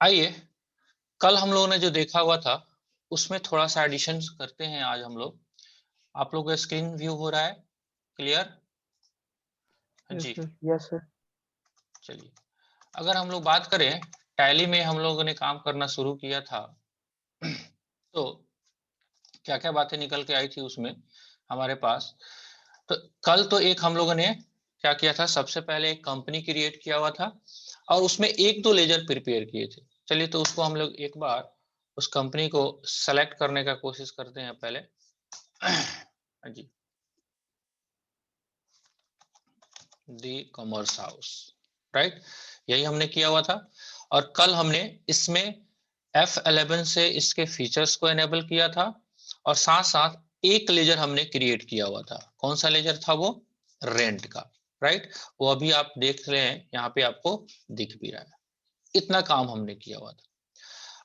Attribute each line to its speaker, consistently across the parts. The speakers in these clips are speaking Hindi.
Speaker 1: आइए कल हम लोगों ने जो देखा हुआ था उसमें थोड़ा सा एडिशन करते हैं आज हम लोग। आप लोग का स्क्रीन व्यू हो रहा है क्लियर?
Speaker 2: यस
Speaker 1: जी
Speaker 2: सर। Yes sir.
Speaker 1: चलिए, अगर हम लोग बात करें टैली में हम लोगों ने काम करना शुरू किया था तो क्या क्या बातें निकल के आई थी उसमें हमारे पास। तो कल तो एक हम लोगों ने क्या किया था, सबसे पहले एक कंपनी क्रिएट किया हुआ था और उसमें एक दो लेजर प्रिपेयर किए थे। चलिए तो उसको हम लोग एक बार उस कंपनी को सेलेक्ट करने का कोशिश करते हैं पहले। जी, दी कॉमर्स हाउस, राइट, यही हमने किया हुआ था। और कल हमने इसमें F11 से इसके फीचर्स को एनेबल किया था और साथ साथ एक लेजर हमने क्रिएट किया हुआ था। कौन सा लेजर था वो? रेंट का, राइट। वो अभी आप देख रहे हैं, यहाँ पे आपको दिख भी रहा है। इतना काम हमने किया हुआ था।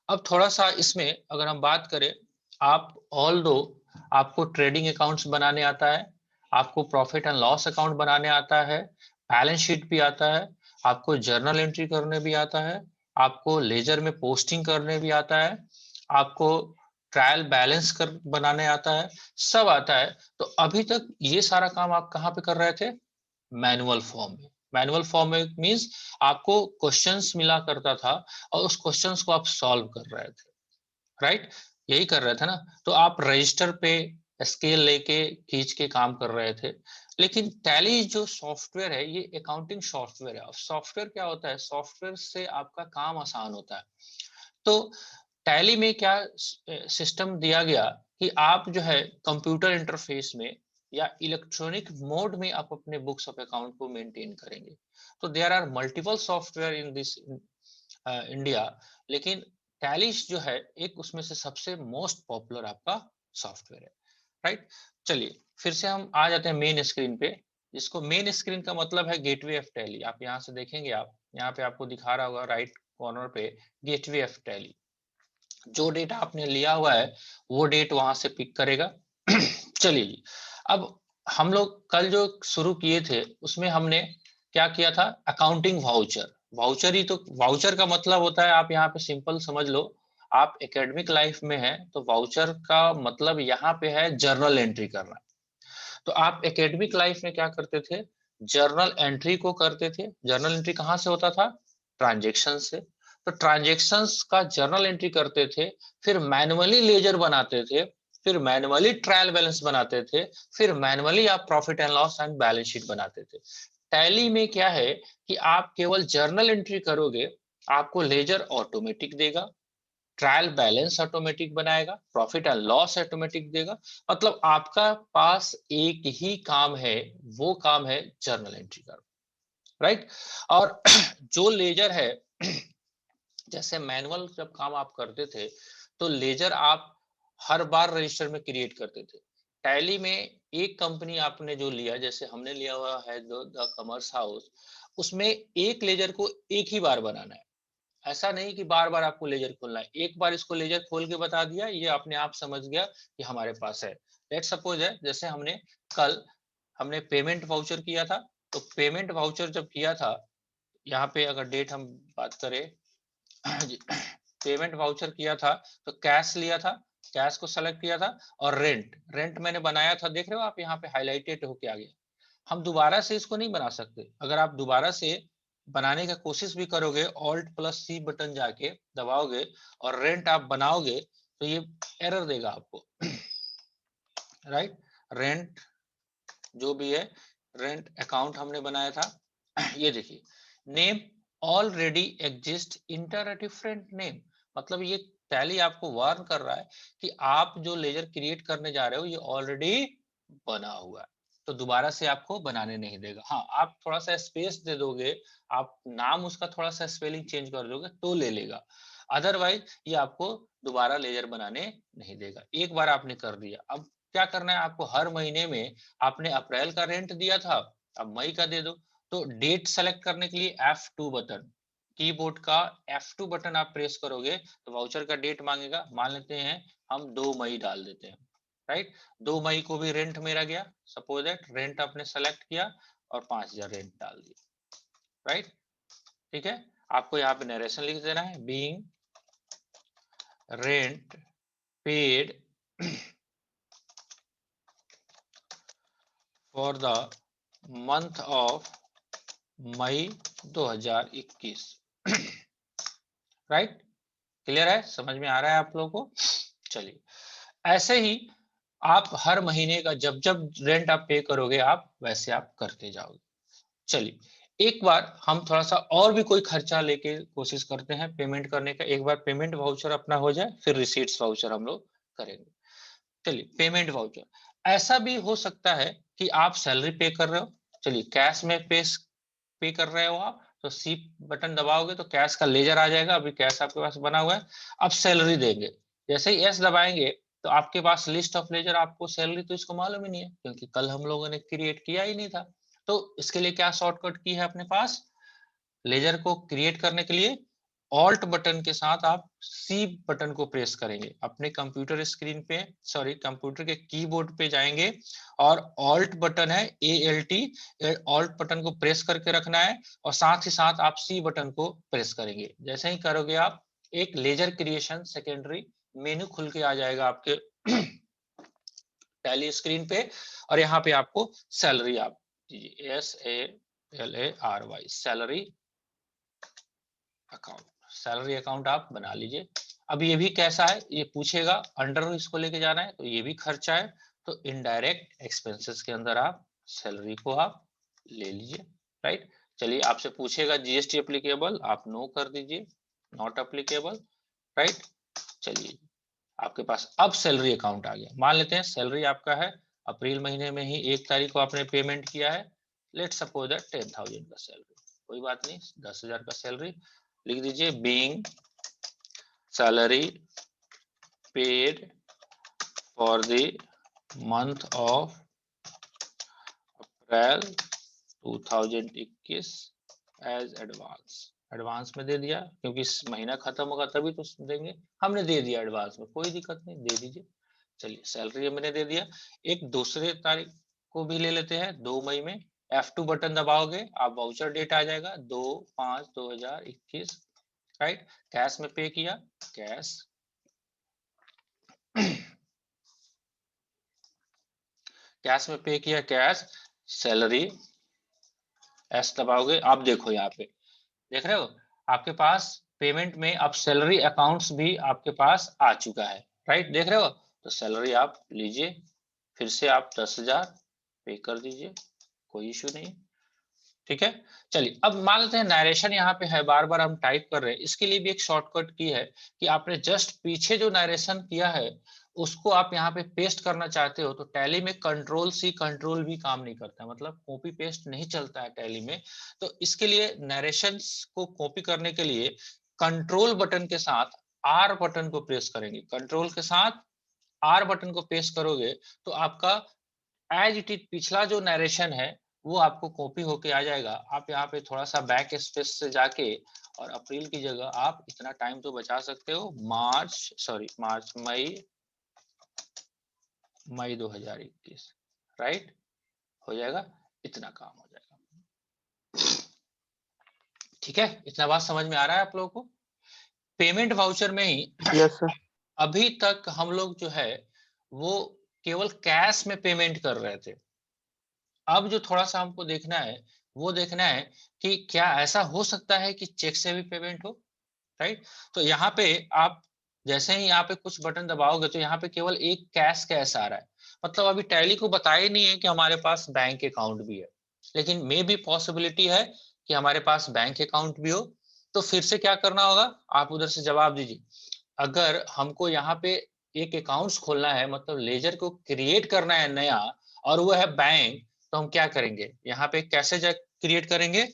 Speaker 1: अब थोड़ा सा इसमें अगर हम बात करें, आप ऑल दो आपको ट्रेडिंग अकाउंट्स बनाने आता है, आपको प्रॉफिट एंड लॉस अकाउंट बनाने आता है, बैलेंस शीट भी आता है, आपको जर्नल एंट्री करने भी आता है, आपको लेजर में पोस्टिंग करने भी आता है, आपको ट्रायल बैलेंस कर बनाने आता है, सब आता है। तो अभी तक ये सारा काम आप कहाँ पे कर रहे थे? मैनुअल फॉर्म में। मैनुअल फॉर्म में मींस आपको क्वेश्चंस मिला करता था और उस क्वेश्चंस को आप सॉल्व कर रहे थे, राइट, यही कर रहे थे ना। तो आप रजिस्टर पे स्केल लेके खींच के काम कर रहे थे। लेकिन टैली जो सॉफ्टवेयर है ये अकाउंटिंग सॉफ्टवेयर है। और सॉफ्टवेयर क्या होता है? सॉफ्टवेयर से आपका काम आसान होता है। तो टैली में क्या सिस्टम दिया गया कि आप जो है कंप्यूटर इंटरफेस में या इलेक्ट्रॉनिक मोड में आप अपने बुक्स ऑफ अकाउंट को मेंटेन करेंगे। तो there are multiple software in this India, लेकिन टैली जो है एक उसमें से सबसे मोस्ट पॉपुलर आपका सॉफ्टवेयर है, राइट। चलिए फिर से हम आ जाते हैं मेन स्क्रीन पे। जिसको मेन स्क्रीन का मतलब है गेटवे ऑफ टैली। आप यहाँ से देखेंगे, आप यहाँ पे आपको दिखा रहा होगा राइट कॉर्नर पे गेटवे ऑफ टैली। जो डेटा आपने लिया हुआ है वो डेट वहां से पिक करेगा। चलिए जी, अब हम लोग कल जो शुरू किए थे उसमें हमने क्या किया था? Accounting voucher. वाउचर ही तो, वाउचर का मतलब होता है, आप यहाँ पे सिंपल समझ लो, आप एकेडमिक लाइफ में हैं तो वाउचर का मतलब यहाँ पे है जर्नल एंट्री करना। तो आप एकेडमिक लाइफ में क्या करते थे? जर्नल एंट्री को करते थे। जर्नल एंट्री कहाँ से होता था? ट्रांजेक्शन से। तो ट्रांजेक्शंस का जर्नल एंट्री करते थे, फिर मैनुअली लेजर बनाते थे, फिर मैनुअली ट्रायल बैलेंस बनाते थे, फिर मैनुअली आप profit and loss and balance sheet बनाते थे। टैली में क्या है कि आप केवल जर्नल एंट्री करोगे, आपको लेजर ऑटोमेटिक देगा, ट्रायल बैलेंस ऑटोमेटिक बनाएगा, प्रॉफिट एंड लॉस ऑटोमेटिक देगा। मतलब आपका पास एक ही काम है, वो काम है जर्नल एंट्री का, राइट। और जो लेजर है, जैसे मैनुअल जब काम आप करते थे तो लेजर आप हर बार रजिस्टर में क्रिएट करते थे। टैली में एक कंपनी आपने जो लिया, जैसे हमने लिया हुआ है द कॉमर्स हाउस, उसमें एक लेजर को एक ही बार बनाना है। ऐसा नहीं कि बार बार आपको लेजर खोलना है। एक बार इसको लेजर खोल के बता दिया, ये अपने आप समझ गया कि हमारे पास है। लेट सपोज है, जैसे हमने कल हमने पेमेंट वाउचर किया था। तो पेमेंट वाउचर जब किया था, यहाँ पे अगर डेट हम बात करें, पेमेंट वाउचर किया था तो कैश लिया था, कैश को सेलेक्ट किया था। और रेंट, रेंट मैंने बनाया था, देख रहे हो आप यहाँ पे हाईलाइटेड होके आ गया। हम दोबारा से इसको नहीं बना सकते। अगर आप दोबारा से बनाने का कोशिश भी करोगे, ऑल्ट प्लस सी बटन जाके दबाओगे और रेंट आप बनाओगे तो ये एरर देगा आपको। राइट, रेंट जो भी है, रेंट अकाउंट हमने बनाया था। ये देखिए, name already exist inter a different name. मतलब ये टैली आपको वार्न कर रहा है कि आप जो लेजर क्रिएट करने जा रहे हो ये ऑलरेडी बना हुआ है, तो दोबारा से आपको बनाने नहीं देगा। हाँ, आप थोड़ा सा स्पेस दे दोगे, आप नाम उसका थोड़ा सा स्पेलिंग चेंज कर दोगे तो ले लेगा, अदरवाइज ये आपको दोबारा लेजर बनाने नहीं देगा। एक बार आपने कर दिया, अब क्या करना है आपको? हर महीने में आपने अप्रैल का रेंट दिया था, अब मई का दे दो। तो डेट सेलेक्ट करने के लिए F2 बटन, कीबोर्ड का F2 बटन आप प्रेस करोगे तो वाउचर का डेट मांगेगा। मान लेते हैं हम 2 मई डाल देते हैं, राइट। 2 मई को भी रेंट मेरा गया, सपोज दैट रेंट आपने सेलेक्ट किया और 5000 रेंट डाल दिया, राइट, ठीक है। आपको यहाँ पे नरेशन लिख देना है, being rent paid for the month of May 2021। Right, clear है, समझ में आ रहा है आप लोगों को? चलिए, ऐसे ही आप हर महीने का जब जब रेंट आप पे करोगे आप वैसे आप करते जाओगे। चलिए, एक बार हम थोड़ा सा और भी कोई खर्चा लेके कोशिश करते हैं पेमेंट करने का। एक बार पेमेंट वाउचर अपना हो जाए, फिर रिसीट्स वाउचर हम लोग करेंगे। चलिए, पेमेंट वाउचर, ऐसा भी हो सकता है कि आप सैलरी पे कर रहे हो, चलिए कैश में पे कर रहे हो आप, तो सी बटन दबाओगे तो कैश का लेजर आ जाएगा, अभी कैश आपके पास बना हुआ है। अब सैलरी देंगे, जैसे ही एस दबाएंगे तो आपके पास लिस्ट ऑफ लेजर, आपको सैलरी तो इसको मालूम ही नहीं है क्योंकि कल हम लोगों ने क्रिएट किया ही नहीं था। तो इसके लिए क्या शॉर्टकट की है अपने पास, लेजर को क्रिएट करने के लिए ऑल्ट बटन के साथ आप सी बटन को प्रेस करेंगे, अपने कंप्यूटर स्क्रीन पे, सॉरी कंप्यूटर के कीबोर्ड पे जाएंगे और ऑल्ट बटन है ALT, ऑल्ट बटन को प्रेस करके रखना है और साथ ही साथ आप सी बटन को प्रेस करेंगे। जैसे ही करोगे आप, एक लेजर क्रिएशन सेकेंडरी मेनू खुल के आ जाएगा आपके टैली स्क्रीन पे, और यहाँ पे आपको सैलरी आप दीजिए, SALARY, salary account, salary account आप बना लीजिए। अब ये भी कैसा है, ये पूछेगा अंडर इसको लेके जाना है तो ये भी खर्चा है, तो इनडायरेक्ट एक्सपेंसेस के अंदर आप सैलरी को आप ले लीजिए। राइट, चलिए आपसे पूछेगा जीएसटी एप्लीकेबल, आप नो कर दीजिए, नॉट एप्लीकेबल। राइट, चलिए आपके पास अब सैलरी अकाउंट आ गया। मान लेते हैं सैलरी आपका है अप्रैल महीने में ही 1 तारीख को आपने पेमेंट किया है, लेट सपोज दैट 10,000 का सैलरी, कोई बात नहीं, 10,000 का सैलरी लिख दीजिए, being salary paid for the month of April 2021 as advance, advance में दे दिया क्योंकि महीना खत्म होगा तभी तो देंगे, हमने दे दिया एडवांस में, कोई दिक्कत नहीं, दे दीजिए। चलिए, सैलरी मैंने दे दिया। एक दूसरे तारीख को भी ले लेते हैं, 2 मई में, F2 बटन दबाओगे आप, वाउचर डेट आ जाएगा 2/5/2021। राइट, कैश में पे किया, कैश कैश में पे किया, कैश सैलरी, एस दबाओगे, आप देखो यहाँ पे देख रहे हो आपके पास पेमेंट में अब सैलरी अकाउंट्स भी आपके पास आ चुका है। राइट, देख रहे हो, तो सैलरी आप लीजिए, फिर से आप 10,000 पे कर दीजिए, कोई इशू नहीं। ठीक है, चलिए अब मान लेते हैं नरेशन यहाँ पे है, बार बार हम टाइप कर रहे हैं, इसके लिए भी एक शॉर्टकट की है कि आपने जस्ट पीछे जो नरेशन किया है उसको आप यहाँ पे पेस्ट करना चाहते हो, तो टैली में Ctrl+C Ctrl+V काम नहीं करता, मतलब कॉपी पेस्ट नहीं चलता है टैली में। तो इसके लिए नरेशन को कॉपी करने के लिए कंट्रोल बटन के साथ R बटन को प्रेस करेंगे, कंट्रोल के साथ R बटन को प्रेस करोगे तो आपका एज इट इज पिछला जो नरेशन है वो आपको कॉपी होके आ जाएगा। आप यहाँ पे थोड़ा सा बैक स्पेस से जाके और अप्रैल की जगह आप इतना टाइम तो बचा सकते हो, मई 2021, राइट, हो जाएगा, इतना काम हो जाएगा। ठीक है, इतना बात समझ में आ रहा है आप लोगों को? पेमेंट वाउचर में ही
Speaker 2: यस सर।
Speaker 1: अभी तक हम लोग जो है वो केवल कैश में पेमेंट कर रहे थे। अब जो थोड़ा सा हमको देखना है वो देखना है कि क्या ऐसा हो सकता है कि चेक से भी पेमेंट हो। राइट, तो यहाँ पे आप जैसे ही यहाँ पे कुछ बटन दबाओगे तो यहाँ पे केवल एक कैश आ रहा है, मतलब अभी टैली को बताया ही नहीं है कि हमारे पास बैंक अकाउंट भी है, लेकिन मे भी पॉसिबिलिटी है कि हमारे पास बैंक अकाउंट भी हो। तो फिर से क्या करना होगा, आप उधर से जवाब दीजिए। अगर हमको यहाँ पे एक अकाउंट्स खोलना है, मतलब लेजर को क्रिएट करना है नया, और वो है बैंक, तो हम क्या करेंगे, यहाँ पे कैसे क्रिएट करेंगे,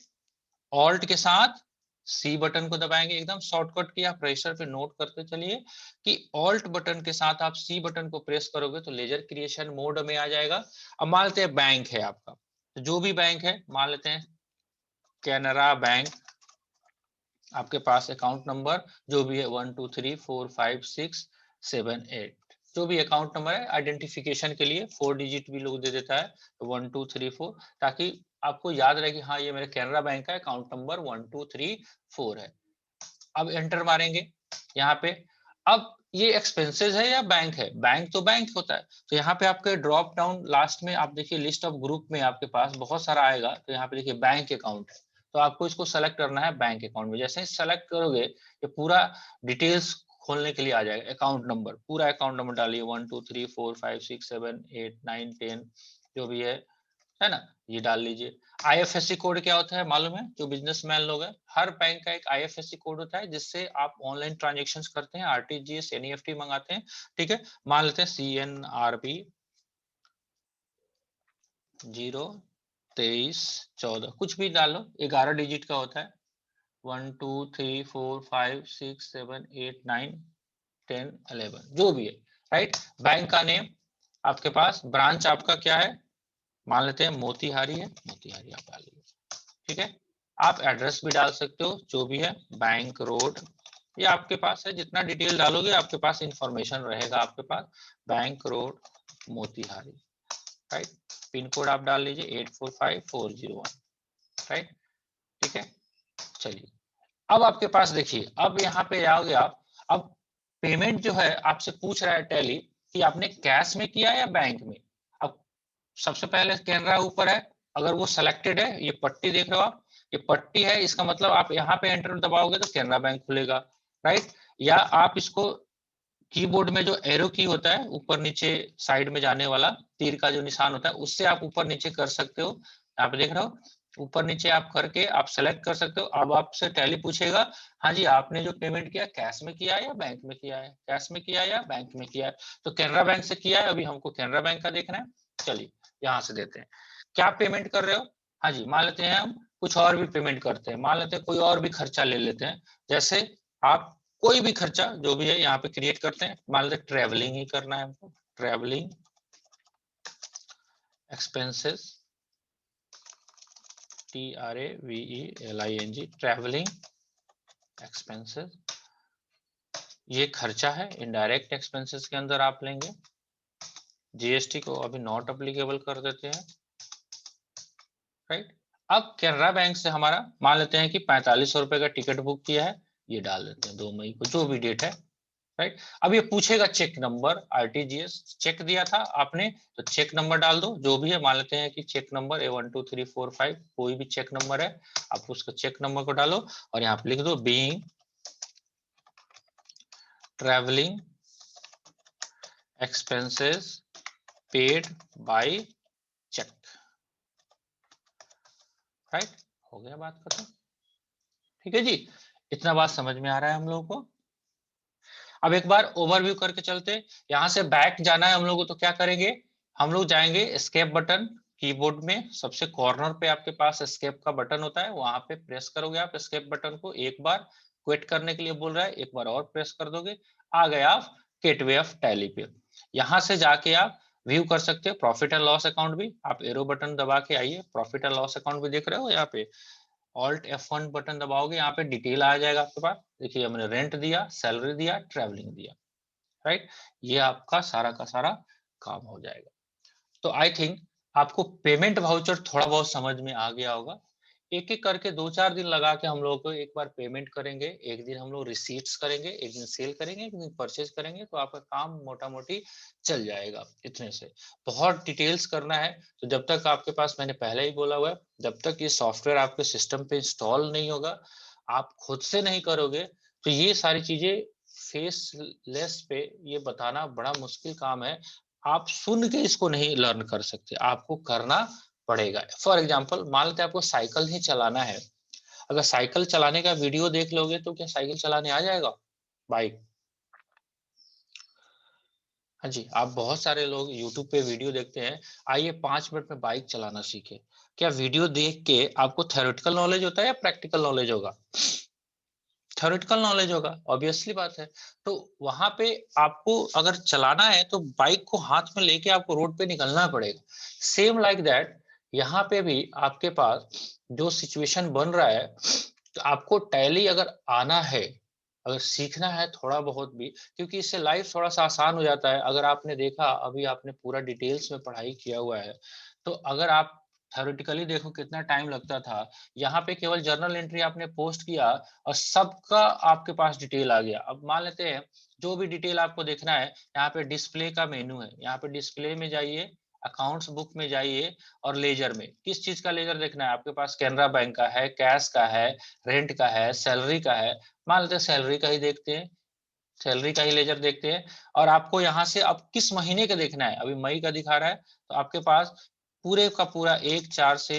Speaker 1: ऑल्ट के साथ सी बटन को दबाएंगे, एकदम शॉर्टकट की आप रजिस्टर पे नोट करते चलिए कि ऑल्ट बटन के साथ आप सी बटन को प्रेस करोगे तो लेजर क्रिएशन मोड में आ जाएगा। अब मान लेते हैं बैंक है आपका, तो जो भी बैंक है, मान लेते हैं कैनरा बैंक, आपके पास अकाउंट नंबर जो भी है 1 2 3 4 5 6 7 8, जो भी अकाउंट नंबर है आइडेंटिफिकेशन के लिए 4 डिजिट भी लोग दे देता है, तो 1 2 3 4, ताकि आपको याद रहे कि हाँ ये मेरे कैनरा बैंक का अकाउंट नंबर 1 2 3 4 है। अब एंटर मारेंगे यहाँ पे। अब ये एक्सपेंसेस है या बैंक है? बैंक तो बैंक होता है। तो यहाँ पे आपके ड्रॉप डाउन लास्ट में आप देखिए लिस्ट ऑफ ग्रुप में आपके पास बहुत सारा आएगा, तो यहाँ पे देखिए बैंक अकाउंट है, तो आपको इसको सेलेक्ट करना है बैंक अकाउंट में। जैसे ही सेलेक्ट करोगे ये पूरा डिटेल्स खोलने के लिए आ जाएगा। अकाउंट नंबर, पूरा अकाउंट नंबर डालिए 1 2 3 4 5 6 7 8 9 10 जो भी है ना, ये डाल लीजिए। आईएफएससी कोड क्या होता है मालूम है? जो बिजनेसमैन लोग हैं, हर बैंक का एक आईएफएससी कोड होता है जिससे आप ऑनलाइन ट्रांजैक्शंस करते हैं, आरटीजीएस एनईएफटी मंगाते हैं, ठीक है। मान लेते हैं CNRB 02314, कुछ भी डालो, 11 डिजिट का होता है। 1 2 3 4 5 6 7 8 9 10 11 जो भी है, राइट। बैंक का नेम आपके पास, ब्रांच आपका क्या है, मान लेते हैं मोतिहारी है, मोतिहारी आप डाल लीजिए, ठीक है। आप एड्रेस भी डाल सकते हो, जो भी है, बैंक रोड, ये आपके पास है। जितना डिटेल डालोगे आपके पास इंफॉर्मेशन रहेगा, आपके पास bank road Motihari, right. Pin code आप डाल लीजिए 845401, राइट, ठीक है। चलिए अब आपके पास देखिए, अब यहाँ पे आओगे आप। अब पेमेंट जो है आपसे पूछ रहा है टैली कि आपने कैश में किया या बैंक में। अब सबसे पहले कैनरा ऊपर है, अगर वो सिलेक्टेड है, ये पट्टी देख रहे हो आप, ये पट्टी है, इसका मतलब आप यहाँ पे एंटर दबाओगे तो कैनरा बैंक खुलेगा, राइट। या आप इसको कीबोर्ड में जो एरो की होता है ऊपर नीचे साइड में जाने वाला तीर का जो निशान होता है, उससे आप ऊपर नीचे कर सकते हो। आप देख रहे हो ऊपर नीचे आप करके आप सेलेक्ट कर सकते हो। अब आपसे टैली पूछेगा, हाँ जी आपने जो पेमेंट किया कैश में किया है या बैंक में किया है, कैश में किया है या बैंक में किया है। तो कैनरा बैंक से किया है, अभी हमको कैनरा बैंक का देखना है। चलिए यहाँ से देते हैं, क्या पेमेंट कर रहे हो। हाँ जी मान लेते हैं हम कुछ और भी पेमेंट करते हैं, मान लेते हैं कोई और भी खर्चा ले लेते हैं। जैसे आप कोई भी खर्चा जो भी है यहाँ पे क्रिएट करते हैं, मान लेते ट्रेवलिंग ही करना है हमको, travelling expenses, TRAVELING, travelling expenses, ये खर्चा है, इनडायरेक्ट एक्सपेंसेस के अंदर आप लेंगे। जीएसटी को अभी नॉट अप्लीकेबल कर देते हैं, राइट। अब कैनरा बैंक से हमारा मान लेते हैं कि 4500 रुपए का टिकट बुक किया है, ये डाल देते हैं 2 मई को, जो भी डेट है, राइट। अब ये पूछेगा चेक नंबर, आरटीजीएस चेक दिया था आपने तो चेक नंबर डाल दो, जो भी है। मान लेते हैं कि चेक नंबर A1234 5 कोई भी चेक नंबर है, आप उसका चेक नंबर को डालो और यहाँ पे लिख दो being travelling expenses paid by cheque, right. हो गया बात खत्म, ठीक है जी। इतना बात समझ में आ रहा है हम लोगों को। अब एक बार ओवरव्यू करके चलते, यहाँ से बैक जाना है हम लोग को, तो क्या करेंगे, हम लोग जाएंगे एस्केप बटन, कीबोर्ड में सबसे कॉर्नर पे आपके पास एस्केप का बटन होता है, वहां पे प्रेस करोगे आप एस्केप बटन को, एक बार क्विट करने के लिए बोल रहा है, एक बार और प्रेस कर दोगे, आ गए आप गेटवे ऑफ टैली पे। यहाँ से जाके आप व्यू कर सकते हो प्रॉफिट एंड लॉस अकाउंट भी, आप एरो बटन दबा के आइए, प्रॉफिट एंड लॉस अकाउंट भी देख रहे हो यहाँ पे, ऑल्ट F1 बटन दबाओगे, यहाँ पे डिटेल आ जाएगा आपके पास। देखिए हमने रेंट दिया, सैलरी दिया, ट्रैवलिंग दिया, राइट। ये आपका सारा का सारा काम हो जाएगा। तो आई थिंक आपको पेमेंट वाउचर थोड़ा बहुत समझ में आ गया होगा। एक एक करके 2-4 दिन लगा के हम लोग को एक बार पेमेंट करेंगे, एक दिन हम लोग रिसीट्स करेंगे, एक दिन सेल करेंगे, एक दिन परचेज करेंगे, तो आपका काम मोटा मोटी चल जाएगा। इतने से बहुत डिटेल्स करना है, तो जब तक आपके पास, मैंने पहले ही बोला हुआ है, जब तक ये सॉफ्टवेयर आपके सिस्टम पे इंस्टॉल नहीं होगा, आप खुद से नहीं करोगे, तो ये सारी चीजें फेसलेस पे ये बताना बड़ा मुश्किल काम है। आप सुन के इसको नहीं लर्न कर सकते, आपको करना पड़ेगा। फॉर एग्जाम्पल मान लेते आपको साइकिल ही चलाना है, अगर साइकिल चलाने का वीडियो देख लोगे तो क्या साइकिल चलाने आ जाएगा, बाइक। हाँ जी, आप बहुत सारे लोग YouTube पे वीडियो देखते हैं, आइए 5 मिनट में बाइक चलाना सीखे। क्या वीडियो देख के आपको थ्योरेटिकल नॉलेज होता है या प्रैक्टिकल नॉलेज होगा? थ्योरेटिकल नॉलेज होगा, ऑब्वियसली बात है। तो वहां पे आपको अगर चलाना है तो बाइक को हाथ में लेके आपको रोड पे निकलना पड़ेगा। सेम लाइक दैट यहाँ पे भी आपके पास जो सिचुएशन बन रहा है, तो आपको टैली अगर आना है, अगर सीखना है थोड़ा बहुत भी, क्योंकि इससे लाइफ थोड़ा सा आसान हो जाता है। अगर आपने देखा, अभी आपने पूरा डिटेल्स में पढ़ाई किया हुआ है, तो अगर आप थ्योरेटिकली देखो कितना टाइम लगता था, यहाँ पे केवल जर्नल एंट्री आपने पोस्ट किया और सबका आपके पास डिटेल आ गया। अब मान लेते हैं जो भी डिटेल आपको देखना है, यहाँ पे डिस्प्ले का मेनू है, यहाँ पे डिस्प्ले में जाइए, अकाउंट्स बुक में जाइए और लेजर में किस चीज का लेजर देखना है आपके पास, कैनरा बैंक का है, कैश का है, रेंट का है, सैलरी का है। मान लेते हैं सैलरी का ही देखते हैं, सैलरी का ही लेजर देखते हैं। और आपको यहाँ से अब किस महीने का देखना है, अभी मई का दिखा रहा है, तो आपके पास पूरे का पूरा 1/4 से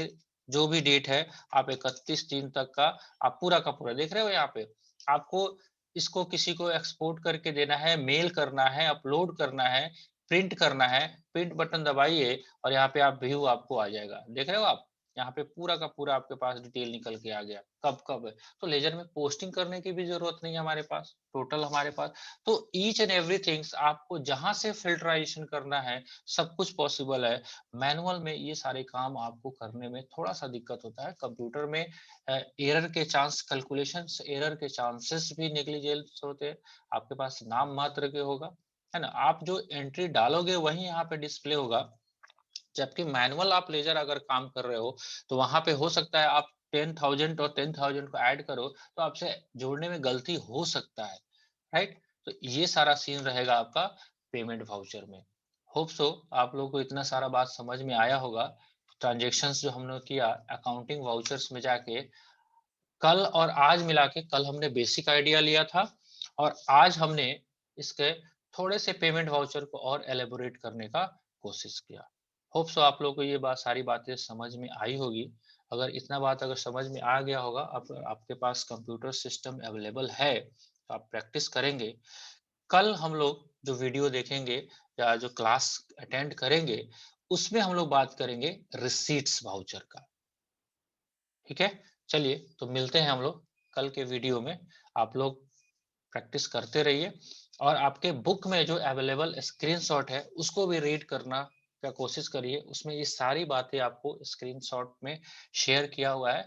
Speaker 1: जो भी डेट है, आप 31/3 तक का आप पूरा का पूरा देख रहे हो। यहाँ पे आपको इसको किसी को एक्सपोर्ट करके देना है, मेल करना है, अपलोड करना है, प्रिंट करना है, प्रिंट बटन दबाइए और यहाँ पे आप व्यू आपको आ जाएगा। देख रहे हो आप, यहाँ पे पूरा का पूरा आपके पास डिटेल निकल के आ गया, कब-कब है। तो लेजर में पोस्टिंग करने की भी जरूरत नहीं है हमारे पास, टोटल हमारे पास। तो ईच एंड एवरीथिंग्स आपको जहां से फिल्टराइजेशन करना है, सब कुछ पॉसिबल है। मैनुअल में ये सारे काम आपको करने में थोड़ा सा दिक्कत होता है। कंप्यूटर में एरर के चांस, कैलकुलेशंस एरर के चांसेस भी नेग्लिजिबल होते हैं। आपके पास नाम मात्र के होगा, है ना, आप जो एंट्री डालोगे वही यहाँ पे डिस्प्ले होगा। जबकि मैनुअल आप लेजर अगर काम कर रहे हो, तो वहां पे हो सकता है आप 10,000 और 10,000 को ऐड करो, तो आपसे जोड़ने में गलती हो सकता है, राइट। तो ये सारा सीन रहेगा आपका पेमेंट वाउचर में। होप सो आप लोगों को इतना सारा बात समझ में आया होगा। ट्रांजेक्शन्स जो हमने किया अकाउंटिंग वाउचर्स में जाके, कल और आज मिला के, कल हमने बेसिक आइडिया लिया था और आज हमने इसके थोड़े से पेमेंट वाउचर को और एलेबोरेट करने का कोशिश किया। होप सो आप लोगों को ये बात, सारी बातें समझ में आई होगी। अगर इतना बात अगर समझ में आ गया होगा, अब आपके पास कंप्यूटर सिस्टम अवेलेबल है, तो आप प्रैक्टिस करेंगे। कल हम लोग जो वीडियो देखेंगे या जो क्लास अटेंड करेंगे, उसमें हम लोग बात करेंगे रिसीट्स वाउचर का। ठीक है, चलिए तो मिलते हैं हम लोग कल के वीडियो में। आप लोग प्रैक्टिस करते रहिए और आपके बुक में जो अवेलेबल स्क्रीनशॉट है उसको भी रीड करना का कोशिश करिए। उसमें ये सारी बातें आपको स्क्रीनशॉट में शेयर किया हुआ है।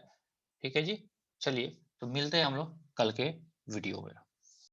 Speaker 1: ठीक है जी, चलिए तो मिलते हैं हम लोग कल के वीडियो में।